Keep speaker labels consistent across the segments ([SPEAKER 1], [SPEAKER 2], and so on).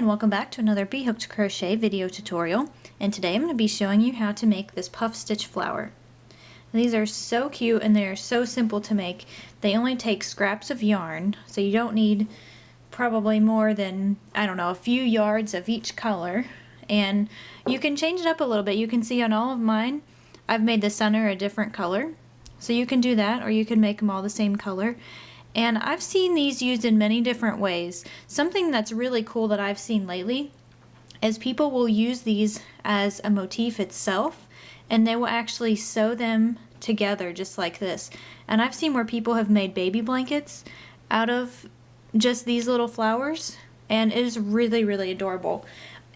[SPEAKER 1] and welcome back to another B.Hooked crochet video tutorial. And today I'm going to be showing you how to make this puff stitch flower. And these are so cute and they're so simple to make. They only take scraps of yarn, so you don't need probably more than, I don't know, a few yards of each color. And you can change it up a little bit. You can see on all of mine, I've made the center a different color. So you can do that, or you can make them all the same color. And I've seen these used in many different ways. Something that's really cool that I've seen lately is people will use these as a motif itself, and they will actually sew them together just like this. And I've seen where people have made baby blankets out of just these little flowers, and it is really, really adorable.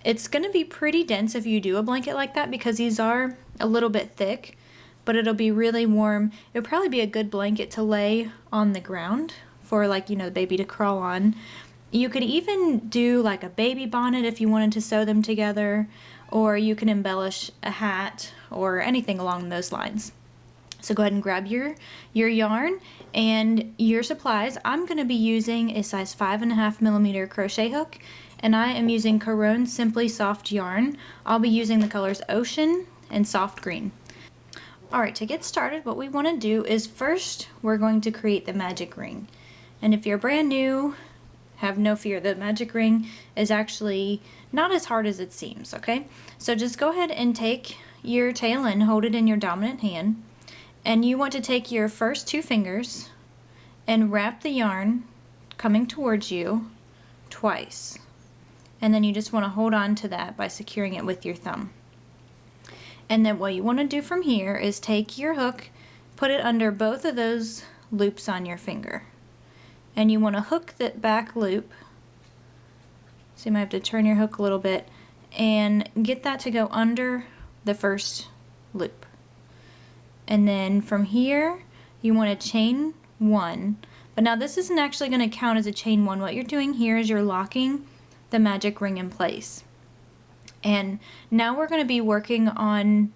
[SPEAKER 1] It's going to be pretty dense if you do a blanket like that because these are a little bit thick, but it'll be really warm. It'll probably be a good blanket to lay on the ground for, like, you know, the baby to crawl on. You could even do like a baby bonnet if you wanted to sew them together, or you can embellish a hat or anything along those lines. So go ahead and grab your yarn and your supplies. I'm going to be using a size 5.5mm crochet hook, and I am using Caron Simply Soft yarn. I'll be using the colors Ocean and Soft Green. Alright, to get started, what we want to do is first we're going to create the magic ring. And if you're brand new, have no fear, the magic ring is actually not as hard as it seems, okay? So just go ahead and take your tail end, hold it in your dominant hand, and you want to take your first two fingers and wrap the yarn coming towards you twice. And then you just want to hold on to that by securing it with your thumb. And then what you want to do from here is take your hook, put it under both of those loops on your finger. And you want to hook that back loop, so you might have to turn your hook a little bit, and get that to go under the first loop. And then from here, you want to chain one. But now this isn't actually going to count as a chain one. What you're doing here is you're locking the magic ring in place. And now we're going to be working on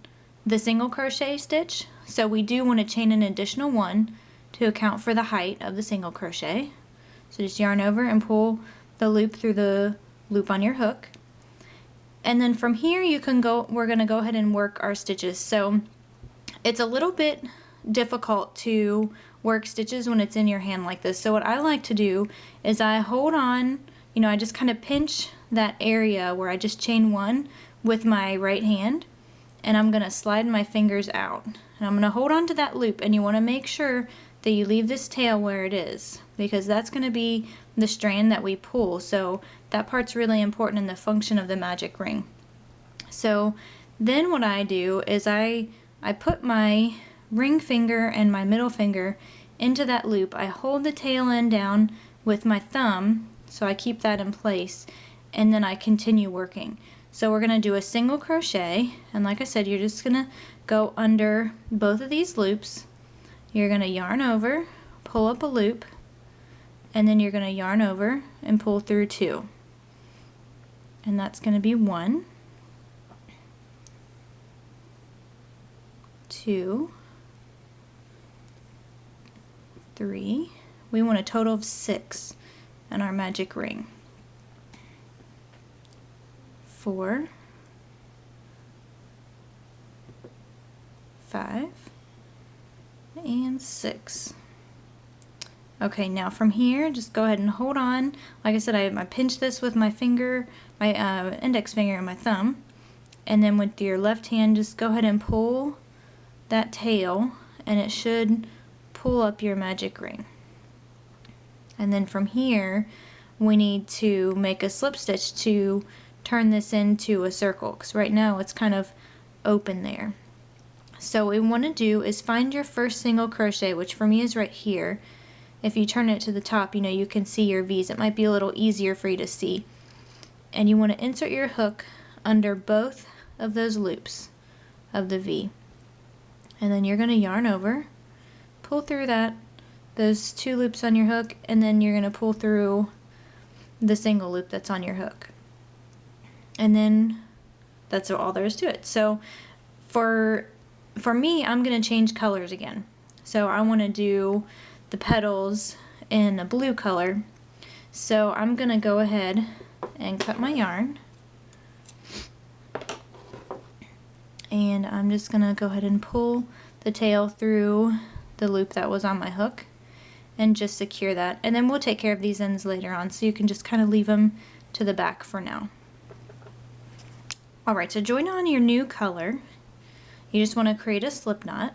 [SPEAKER 1] the single crochet stitch, so we do want to chain an additional one to account for the height of the single crochet. So just yarn over and pull the loop through the loop on your hook. And then from here we're going to go ahead and work our stitches. So it's a little bit difficult to work stitches when it's in your hand like this. So what I like to do is I hold on, I just kind of pinch that area where I just chain one with my right hand, and I'm going to slide my fingers out. And I'm going to hold on to that loop, and you want to make sure that you leave this tail where it is, because that's going to be the strand that we pull. So that part's really important in the function of the magic ring. So then what I do is I put my ring finger and my middle finger into that loop. I hold the tail end down with my thumb, so I keep that in place, and then I continue working. So we're going to do a single crochet, and like I said, you're just going to go under both of these loops. You're going to yarn over, pull up a loop, and then you're going to yarn over and pull through two. And that's going to be 1, 2, 3. We want a total of 6 in our magic ring. 4, 5, and 6. Okay, now from here, just go ahead and hold on. Like I said, I pinch this with my finger, my index finger and my thumb, and then with your left hand, just go ahead and pull that tail, and it should pull up your magic ring. And then from here, we need to make a slip stitch to turn this into a circle, because right now it's kind of open there. So what we want to do is find your first single crochet, which for me is right here. If you turn it to the top, you can see your V's. It might be a little easier for you to see. And you want to insert your hook under both of those loops of the V. And then you're going to yarn over, pull through those two loops on your hook, and then you're going to pull through the single loop that's on your hook. And then that's all there is to it. So for me, I'm going to change colors again. So I want to do the petals in a blue color. So I'm going to go ahead and cut my yarn. And I'm just gonna go ahead and pull the tail through the loop that was on my hook and just secure that. And then we'll take care of these ends later on, so you can just kind of leave them to the back for now. Alright, so join on your new color. You just want to create a slip knot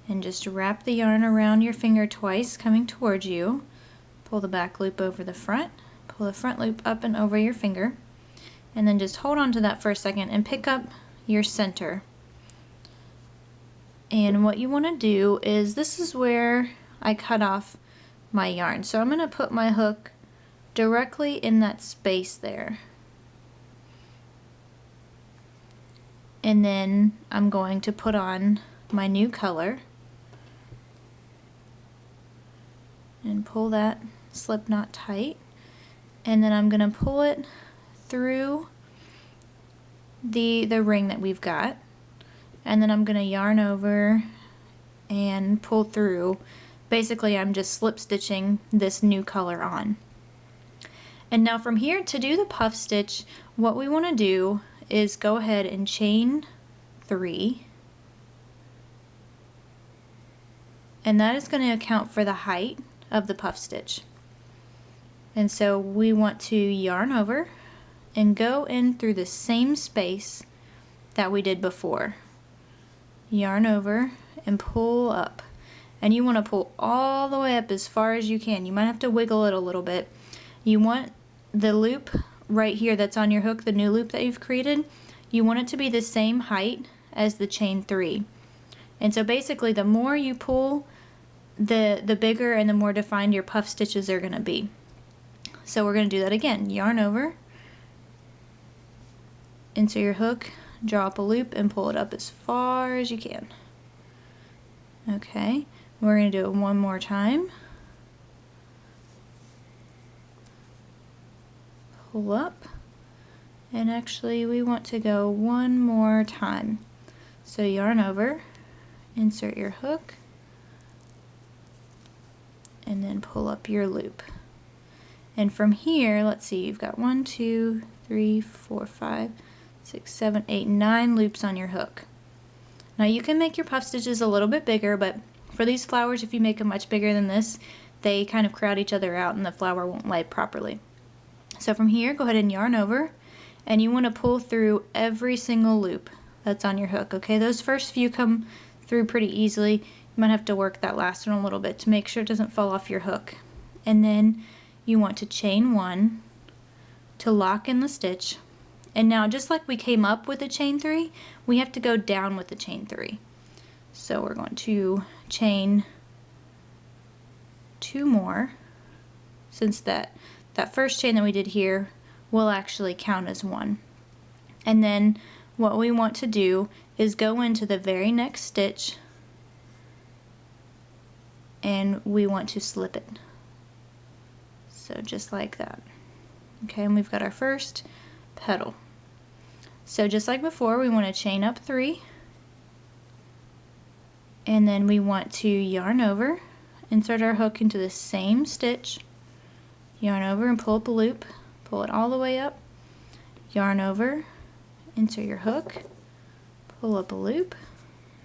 [SPEAKER 1] and just wrap the yarn around your finger twice, coming towards you. Pull the back loop over the front, pull the front loop up and over your finger, and then just hold on to that for a second and pick up your center. And what you want to do is, this is where I cut off my yarn. So I'm going to put my hook directly in that space there. And then I'm going to put on my new color and pull that slip knot tight. And then I'm going to pull it through the ring that we've got. And then I'm going to yarn over and pull through. Basically, I'm just slip stitching this new color on. And now from here, to do the puff stitch, what we want to do is go ahead and chain 3. And that is going to account for the height of the puff stitch. And so we want to yarn over and go in through the same space that we did before. Yarn over and pull up. And you want to pull all the way up as far as you can. You might have to wiggle it a little bit. You want the loop right here that's on your hook, the new loop that you've created, you want it to be the same height as the chain 3. And so basically, the more you pull, the bigger and the more defined your puff stitches are going to be. So we're going to do that again. Yarn over, insert your hook, draw up a loop, and pull it up as far as you can. Okay, we're going to do it one more time. Pull up, and actually we want to go one more time. So yarn over, insert your hook, and then pull up your loop. And from here, let's see, you've got 1, 2, 3, 4, 5, 6, 7, 8, 9 loops on your hook. Now you can make your puff stitches a little bit bigger, but for these flowers, if you make them much bigger than this, they kind of crowd each other out and the flower won't lay properly. So from here, go ahead and yarn over, and you want to pull through every single loop that's on your hook. Okay, those first few come through pretty easily. You might have to work that last one a little bit to make sure it doesn't fall off your hook. And then you want to chain 1 to lock in the stitch. And now, just like we came up with a chain 3, we have to go down with the chain 3. So we're going to chain 2 more, since that first chain that we did here will actually count as 1. And then what we want to do is go into the very next stitch, and we want to slip it. So just like that. Okay, and we've got our first petal. So just like before, we want to chain up 3, and then we want to yarn over, insert our hook into the same stitch, yarn over and pull up a loop, pull it all the way up, yarn over, insert your hook, pull up a loop.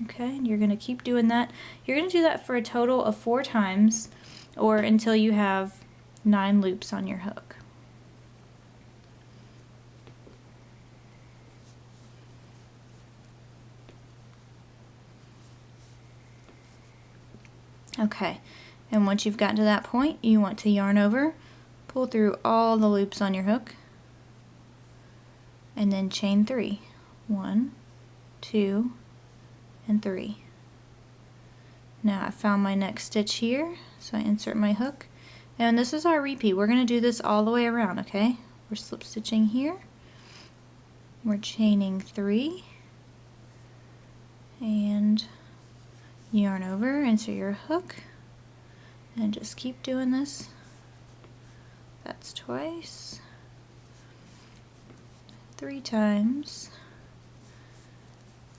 [SPEAKER 1] Okay, and you're going to keep doing that. You're going to do that for a total of 4 times, or until you have 9 loops on your hook. Okay, and once you've gotten to that point, you want to yarn over, pull through all the loops on your hook, and then chain 3. 1, 2, and 3. Now I found my next stitch here, so I insert my hook, and this is our repeat. We're going to do this all the way around, okay? We're slip stitching here, we're chaining 3, and yarn over, insert your hook, and just keep doing this. That's twice, 3 times,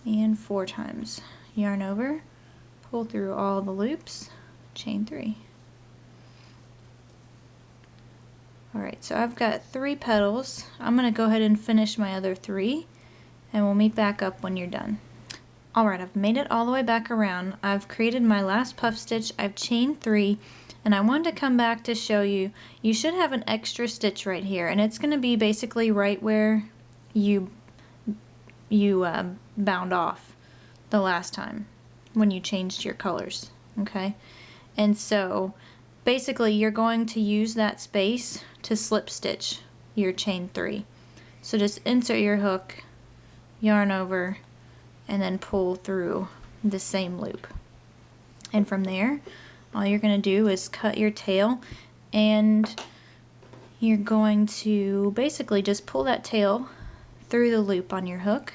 [SPEAKER 1] and 4 times. Yarn over, pull through all the loops, chain 3. Alright, so I've got 3 petals. I'm going to go ahead and finish my other 3, and we'll meet back up when you're done. Alright, I've made it all the way back around. I've created my last puff stitch. I've chained 3, and I wanted to come back to show you, you should have an extra stitch right here, and it's going to be basically right where you bound off the last time when you changed your colors, okay? And so basically you're going to use that space to slip stitch your chain 3. So just insert your hook, yarn over, and then pull through the same loop. And from there, all you're going to do is cut your tail, and you're going to basically just pull that tail through the loop on your hook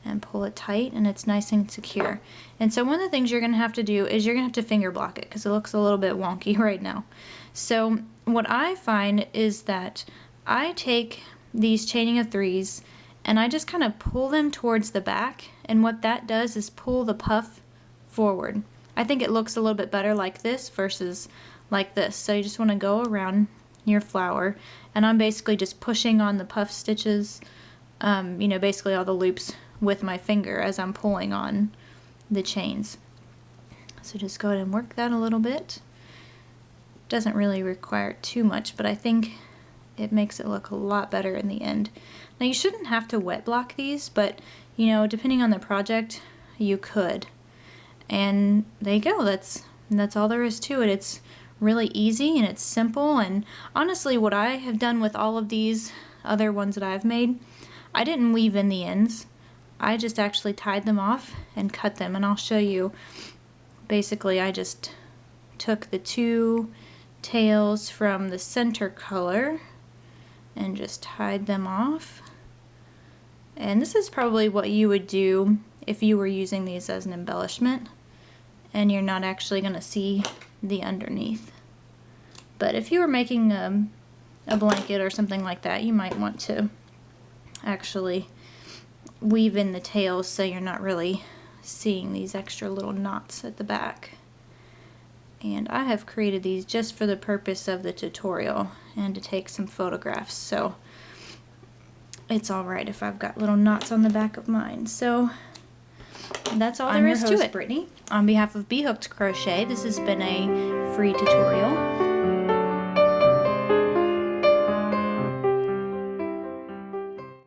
[SPEAKER 1] and pull it tight, and it's nice and secure. And so one of the things you're going to have to do is you're going to have to finger block it because it looks a little bit wonky right now. So what I find is that I take these chaining of 3s and I just kind of pull them towards the back, and what that does is pull the puff forward. I think it looks a little bit better like this versus like this. So you just want to go around your flower, and I'm basically just pushing on the puff stitches, you know, basically all the loops with my finger as I'm pulling on the chains. So just go ahead and work that a little bit. Doesn't really require too much, but I think it makes it look a lot better in the end. Now you shouldn't have to wet block these, but you know, depending on the project, you could. And there you go, that's all there is to it. It's really easy and it's simple, and honestly what I have done with all of these other ones that I've made, I didn't weave in the ends. I just actually tied them off and cut them, and I'll show you. Basically I just took the 2 tails from the center color and just tied them off. And this is probably what you would do if you were using these as an embellishment and you're not actually going to see the underneath. But if you were making a blanket or something like that, you might want to actually weave in the tails so you're not really seeing these extra little knots at the back. And I have created these just for the purpose of the tutorial and to take some photographs, so it's alright if I've got little knots on the back of mine. So that's all there is to it. Brittany. On behalf of B.Hooked Crochet, this has been a free tutorial.